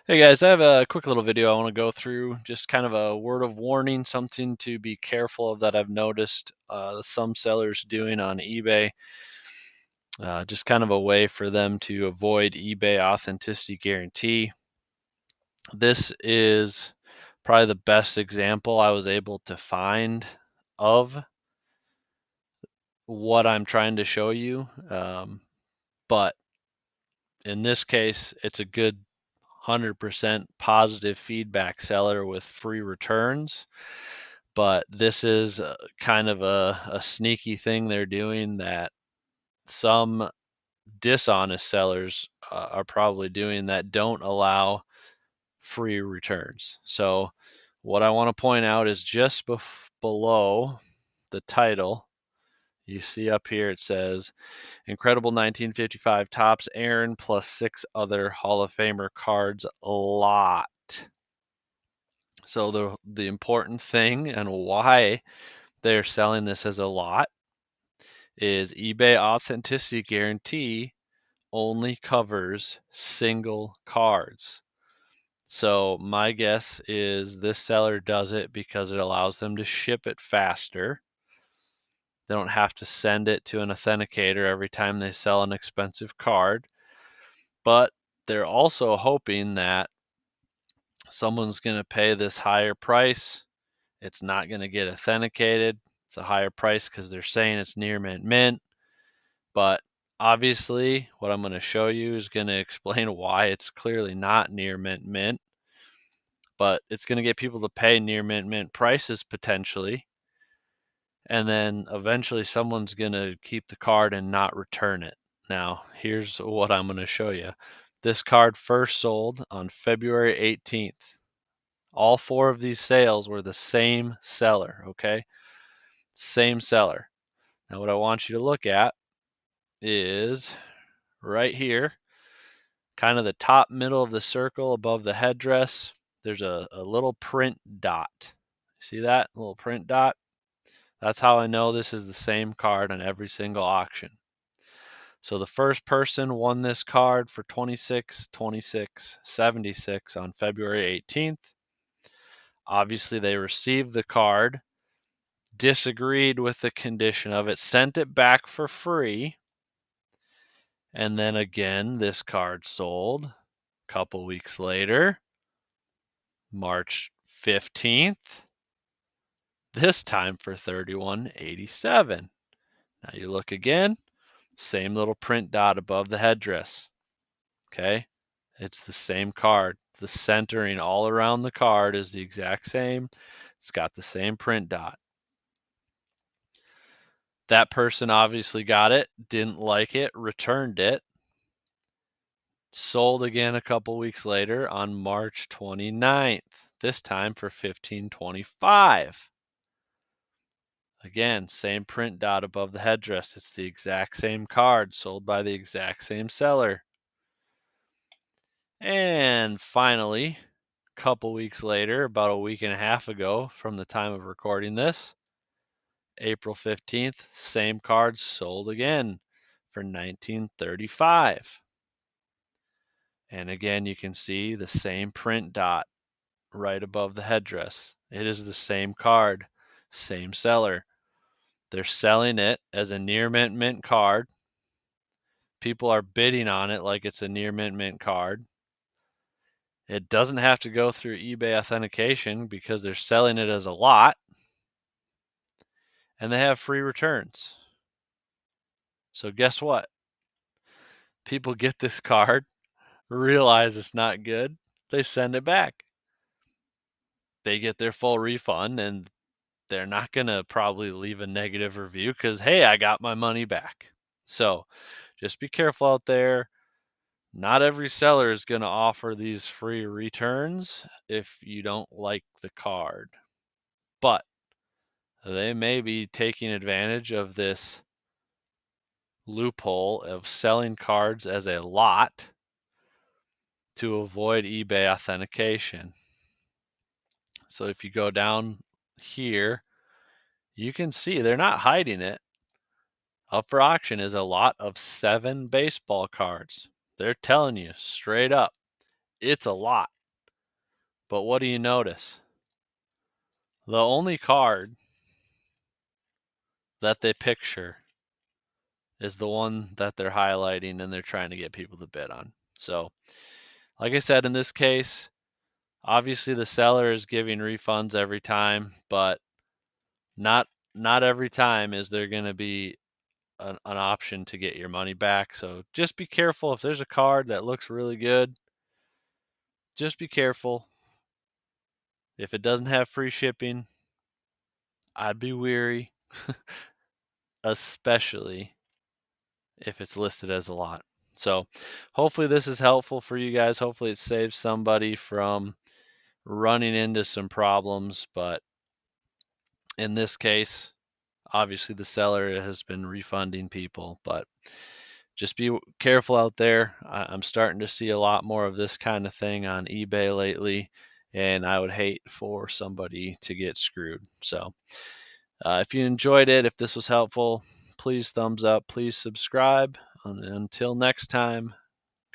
Hey guys, I have a quick little video I want to go through, just kind of a word of warning, something to be careful of that I've noticed some sellers doing on eBay. Just kind of a way for them to avoid eBay authenticity guarantee. This is probably the best example I was able to find of what I'm trying to show you. But in this case, it's a good 100% positive feedback seller with free returns. But this is kind of a sneaky thing they're doing that some dishonest sellers are probably doing that don't allow free returns. So what I want to point out is just below the title, you see up here it says Incredible 1955 Topps Aaron plus 6 other Hall of Famer cards lot. So the important thing and why they're selling this as a lot is eBay authenticity guarantee only covers single cards. So my guess is this seller does it because it allows them to ship it faster. They don't have to send it to an authenticator every time they sell an expensive card. But they're also hoping that someone's going to pay this higher price. It's not going to get authenticated. It's a higher price because they're saying it's near mint mint. But obviously, what I'm going to show you is going to explain why it's clearly not near mint mint. But it's going to get people to pay near mint mint prices potentially. And then eventually someone's going to keep the card and not return it. Now, here's what I'm going to show you. This card first sold on February 18th. All 4 of these sales were the same seller, okay? Same seller. Now, what I want you to look at is right here, kind of the top middle of the circle above the headdress. There's a little print dot. See that little print dot? That's how I know this is the same card on every single auction. So the first person won this card for 26, 26, 76 on February 18th. Obviously, they received the card, disagreed with the condition of it, sent it back for free, and then again, this card sold a couple weeks later, March 15th, this time for 31.87. Now you look again, same little print dot above the headdress. Okay? It's the same card. The centering all around the card is the exact same. It's got the same print dot. That person obviously got it, didn't like it, returned it. Sold again a couple weeks later on March 29th, this time for 15.25. Again, same print dot above the headdress. It's the exact same card sold by the exact same seller. And finally, a couple weeks later, about a week and a half ago from the time of recording this, April 15th, same card sold again for 19.35. And again, you can see the same print dot right above the headdress. It is the same card, same seller. They're selling it as a near mint mint card. People are bidding on it like it's a near mint mint card. It doesn't have to go through eBay authentication because they're selling it as a lot, and they have free returns. So guess what? People get this card, realize it's not good, they send it back. They get their full refund, and they're not going to probably leave a negative review because, hey, I got my money back. So just be careful out there. Not every seller is going to offer these free returns if you don't like the card. But they may be taking advantage of this loophole of selling cards as a lot to avoid eBay authentication. So if you go down here, you can see they're not hiding it. Up for auction is a lot of 7 baseball cards. They're telling you straight up, It's a lot. But what do you notice? The only card that they picture is the one that they're highlighting and they're trying to get people to bid on. So, like I said, in this case, obviously the seller is giving refunds every time, but not not every time is there going to be an option to get your money back. So just be careful if there's a card that looks really good. Just be careful. If it doesn't have free shipping, I'd be weary, especially if it's listed as a lot. So hopefully this is helpful for you guys. Hopefully it saves somebody from running into some problems. But in this case, obviously the seller has been refunding people, but just be careful out there. I'm starting to see a lot more of this kind of thing on eBay lately, and I would hate for somebody to get screwed. So if you enjoyed it, if this was helpful, please thumbs up, please subscribe. And until next time,